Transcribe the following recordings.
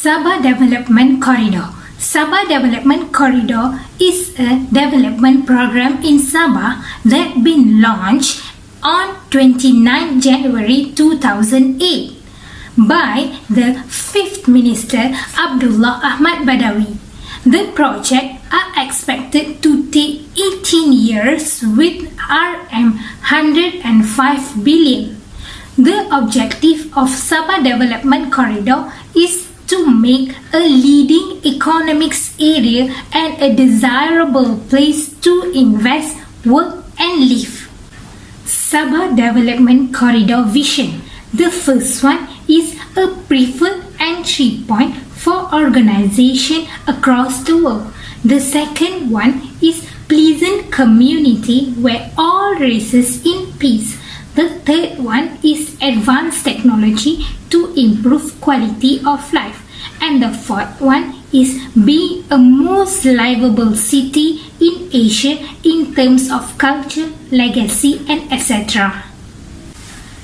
Sabah Development Corridor. Sabah Development Corridor is a development program in Sabah that been launched on 29 January 2008 by the 5th Minister Abdullah Ahmad Badawi. The project are expected to take 18 years with Rm 105 billion. The objective of Sabah Development Corridor is to make a leading economics area and a desirable place to invest, work and live. Sabah Development Corridor Vision. The first one is a preferred entry point for organization across the world. The second one is pleasant community where all races in peace. The third one is advanced technology to improve quality of life. And the fourth one is be a most livable city in Asia in terms of culture, legacy and etc.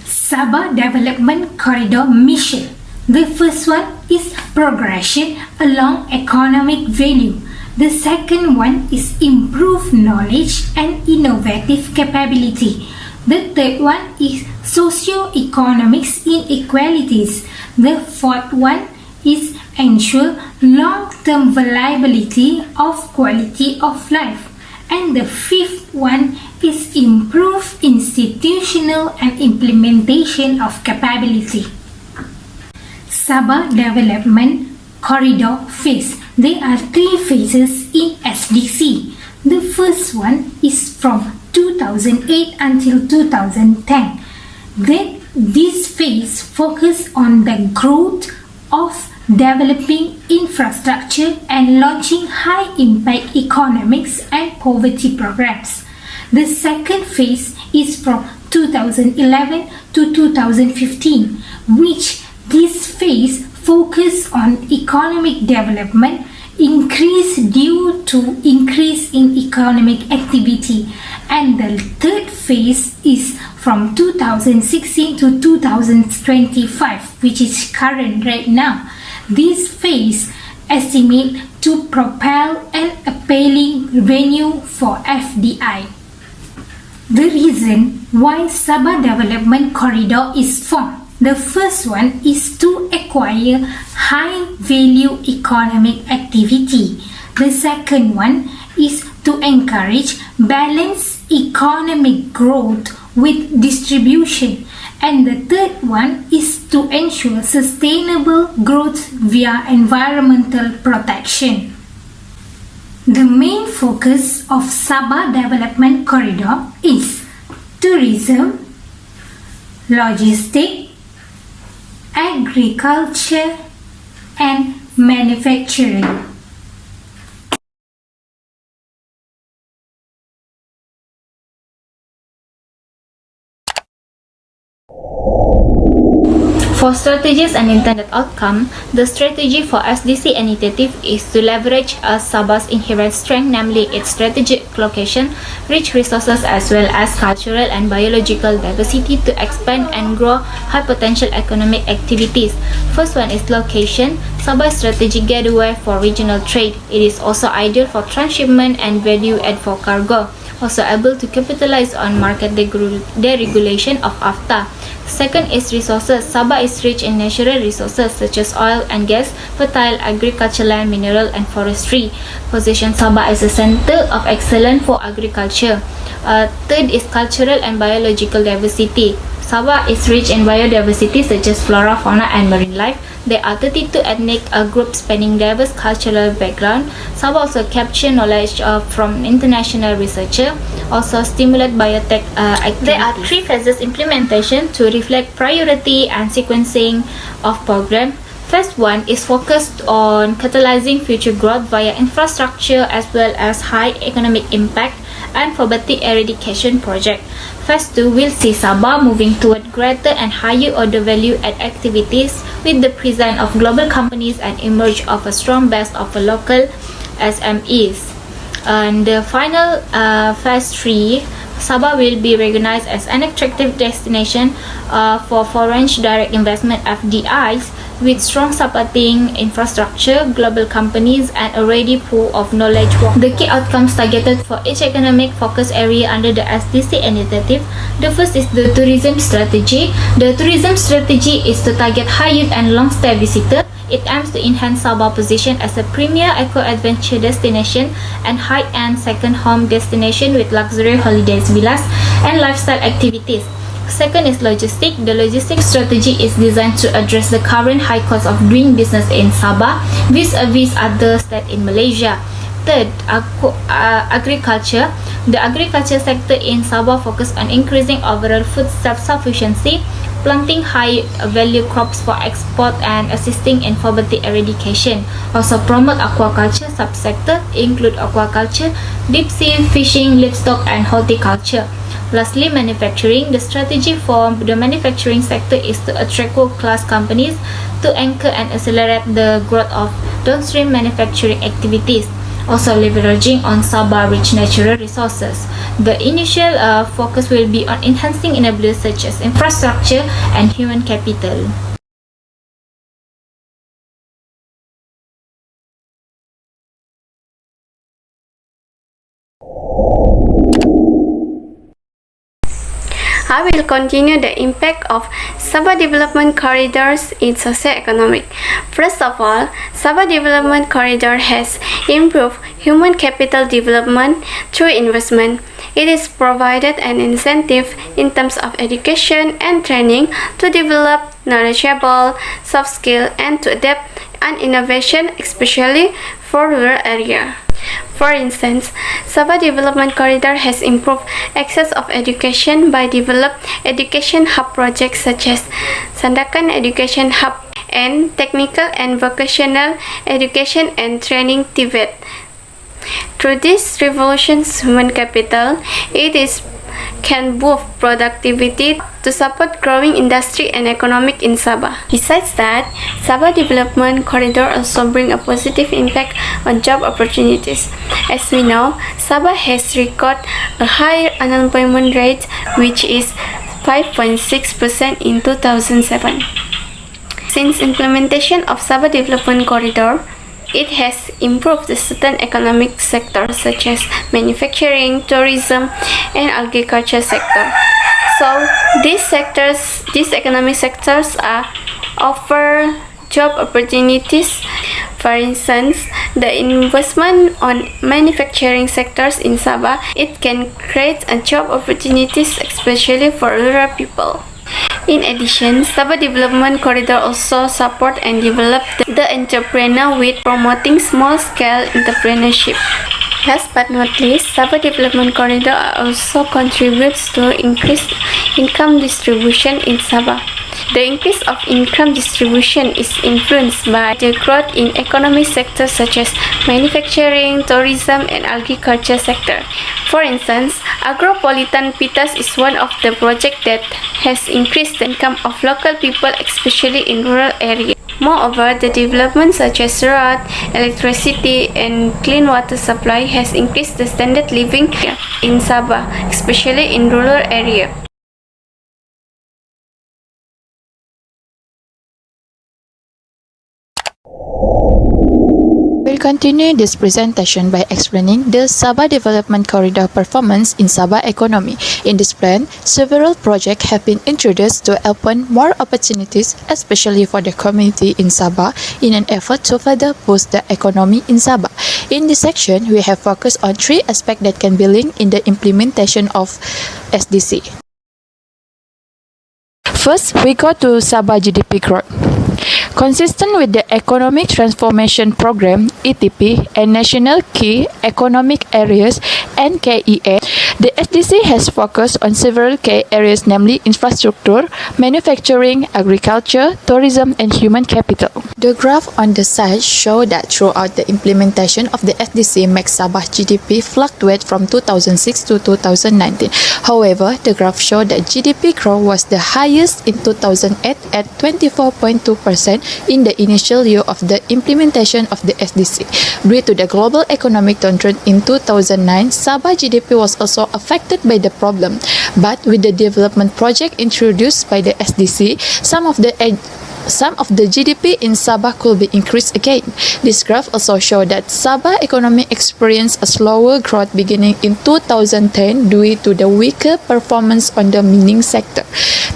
Sabah Development Corridor Mission. The first one is progression along economic value. The second one is improve knowledge and innovative capability. The third one is socio-economics inequalities. The fourth one is ensure long-term viability of quality of life. And the fifth one is improve institutional and implementation of capability. Sabah Development Corridor Phase. There are 3 phases in SDC. The first one is from 2008 until 2010. This phase focuses on the growth of developing infrastructure and launching high-impact economics and poverty programs. The second phase is from 2011 to 2015, which this phase focuses on economic development increase due to increase in economic activity, and the third phase is from 2016 to 2025, which is current right now. This phase estimate to propel an appealing revenue for FDI. The reason why Sabah Development Corridor is formed. The first one is to acquire high-value economic activity. The second one is to encourage balanced economic growth with distribution. And the third one is to ensure sustainable growth via environmental protection. The main focus of Sabah Development Corridor is tourism, logistics, agriculture and manufacturing. For strategies and intended outcome, the strategy for SDC initiative is to leverage Sabah's inherent strength, namely its strategic location, rich resources as well as cultural and biological diversity to expand and grow high potential economic activities. First one is location. Sabah is strategic gateway for regional trade. It is also ideal for transshipment and value add for cargo. Also able to capitalize on market deregulation of AFTA. Second is resources. Sabah is rich in natural resources such as oil and gas, fertile agricultural land, mineral and forestry. Position Sabah as a center of excellence for agriculture. Third is cultural and biological diversity. Sabah is rich in biodiversity such as flora, fauna and marine life. There are 32 ethnic groups spanning diverse cultural background. Sabah also capture knowledge from international researcher, also stimulate biotech activities. There are 3 phases implementation to reflect priority and sequencing of program. First one is focused on catalyzing future growth via infrastructure as well as high economic impact and poverty eradication project. Phase 2 will see Sabah moving toward greater and higher order value add activities with the presence of global companies and emerge of a strong base of local SMEs. And the final phase 3, Sabah will be recognized as an attractive destination for foreign direct investment FDIs with strong supporting infrastructure, global companies, and a ready pool of knowledge work. The key outcomes targeted for each economic focus area under the SDC initiative. The first is the tourism strategy. The tourism strategy is to target high youth and long stay visitor. It aims to enhance Sabah position as a premier eco-adventure destination and high-end second home destination with luxury holidays, villas, and lifestyle activities. Second is logistics. The logistics strategy is designed to address the current high cost of doing business in Sabah vis-a-vis other states in Malaysia. Third, agriculture. The agriculture sector in Sabah focuses on increasing overall food self-sufficiency, planting high-value crops for export, and assisting in poverty eradication. Also promote aquaculture subsector, include aquaculture, deep sea fishing, livestock, and horticulture. Lastly, manufacturing. The strategy for the manufacturing sector is to attract world-class companies to anchor and accelerate the growth of downstream manufacturing activities. Also leveraging on Sabah rich natural resources. The initial focus will be on enhancing enablers such as infrastructure and human capital. I will continue the impact of Sabah Development Corridors in socio-economic. First of all, Sabah Development Corridor has improved human capital development through investment. It is provided an incentive in terms of education and training to develop knowledgeable, soft skill, and to adapt and innovation, especially for rural area. For instance, Sabah Development Corridor has improved access of education by developing education hub projects such as Sandakan Education Hub and Technical and Vocational Education and Training TVET. Through this revolution's human capital, can boost productivity to support growing industry and economic in Sabah. Besides that, Sabah Development Corridor also bring a positive impact on job opportunities. As we know, Sabah has recorded a higher unemployment rate, which is 5.6% in 2007. Since implementation of Sabah Development Corridor, it has improved the certain economic sectors such as manufacturing, tourism, and agriculture sector. So these economic sectors offer job opportunities. For instance, the investment on manufacturing sectors in Sabah, it can create job opportunities especially for rural people. In addition, Sabah Development Corridor also support and develop the entrepreneur with promoting small-scale entrepreneurship. Last but not least, Sabah Development Corridor also contributes to increased income distribution in Sabah. The increase of income distribution is influenced by the growth in economic sectors such as manufacturing, tourism, and agriculture sector. For instance, Agropolitan Pitas is one of the projects that has increased the income of local people, especially in rural areas. Moreover, the development such as road, electricity, and clean water supply has increased the standard living in Sabah, especially in rural areas. We'll continue this presentation by explaining the Sabah Development Corridor performance in Sabah economy. In this plan, several projects have been introduced to open more opportunities, especially for the community in Sabah, in an effort to further boost the economy in Sabah. In this section, we have focused on three aspects that can be linked in the implementation of SDC. First, we go to Sabah GDP growth. Consistent with the Economic Transformation Program (ETP) and National Key Economic Areas (NKEA), the SDC has focused on several key areas, namely infrastructure, manufacturing, agriculture, tourism, and human capital. The graph on the side show that throughout the implementation of the SDC makes Sabah GDP fluctuate from 2006 to 2019. However, the graph showed that GDP growth was the highest in 2008 at 24.2% in the initial year of the implementation of the SDC. Due to the global economic downturn in 2009, Sabah GDP was also affected by the problem. But with the development project introduced by the SDC, some of the Some of the GDP in Sabah could be increased again. This graph also shows that Sabah economy experienced a slower growth beginning in 2010 due to the weaker performance on the mining sector.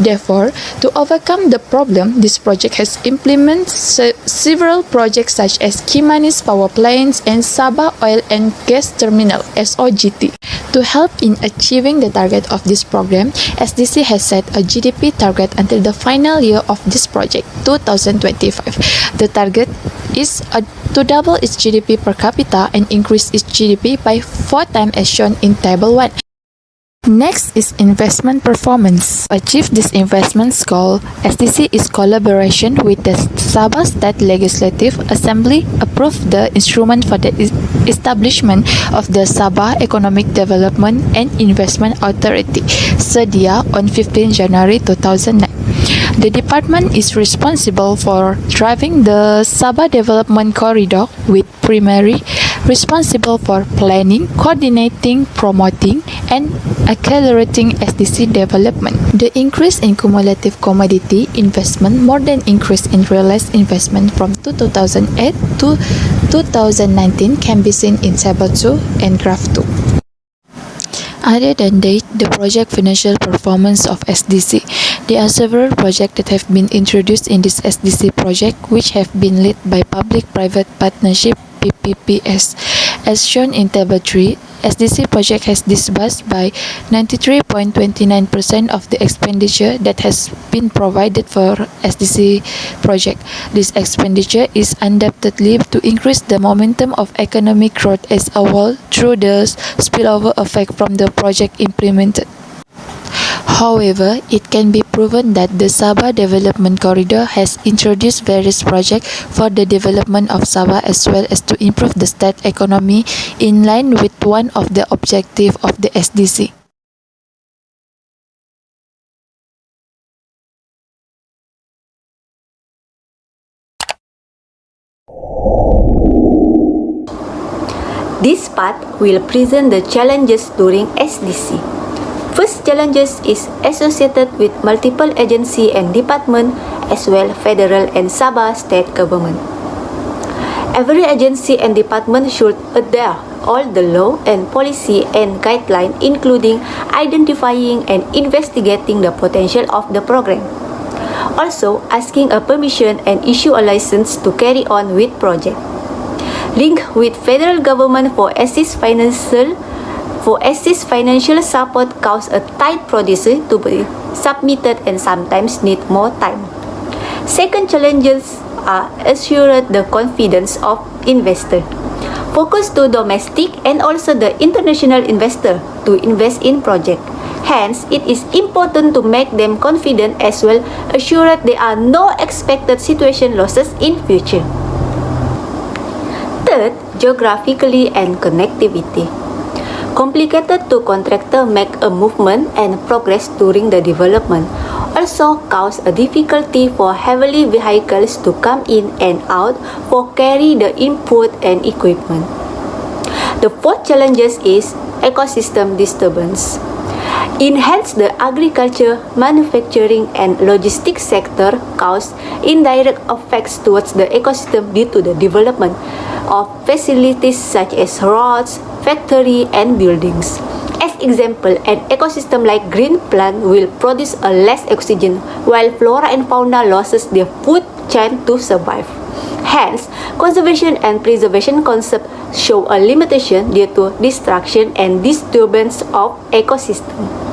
Therefore, to overcome the problem, this project has implemented several projects such as Kimanis Power Plants and Sabah Oil and Gas Terminal (SOGT). To help in achieving the target of this program, SDC has set a GDP target until the final year of this project, 2025. The target is to double its GDP per capita and increase its GDP by 4 times as shown in Table 1. Next is investment performance. To achieve this investment goal, SDC is collaboration with the Sabah State Legislative Assembly approved the instrument for the establishment of the Sabah Economic Development and Investment Authority, SEDIA, on 15 January 2009. The department is responsible for driving the Sabah Development Corridor with primary responsible for planning, coordinating, promoting, and accelerating SDC development. The increase in cumulative commodity investment more than increase in realized investment from 2008 to 2019 can be seen in Table 2 and Graph 2. Other than that, the project financial performance of SDC. There are several projects that have been introduced in this SDC project which have been led by Public-Private Partnership PPPs. As shown in Table 3, SDC project has disbursed by 93.29% of the expenditure that has been provided for SDC project. This expenditure is undoubtedly to increase the momentum of economic growth as a whole through the spillover effect from the project implemented. However, it can be proven that the Sabah Development Corridor has introduced various projects for the development of Sabah as well as to improve the state economy in line with one of the objectives of the SDC. This part will present the challenges during SDC. First challenges is associated with multiple agency and department as well federal and Sabah state government. Every agency and department should adhere all the law and policy and guideline including identifying and investigating the potential of the program. Also asking a permission and issue a license to carry on with project. Link with federal government for assist financial support cause a tight process to be submitted and sometimes need more time. Second challenges are assured the confidence of investor. Focus to domestic and also the international investor to invest in project. Hence, it is important to make them confident as well, assured there are no expected situation losses in future. Third, geographically and connectivity. Complicated to contractor make a movement and progress during the development. Also cause a difficulty for heavily vehicles to come in and out for carry the input and equipment. The fourth challenges is ecosystem disturbance. Enhance the agriculture, manufacturing and logistics sector cause indirect effects towards the ecosystem due to the development of facilities such as roads, factory and buildings. As example, an ecosystem like green plant will produce a less oxygen while flora and fauna loses their food chain to survive. Hence, conservation and preservation concepts show a limitation due to destruction and disturbance of ecosystem.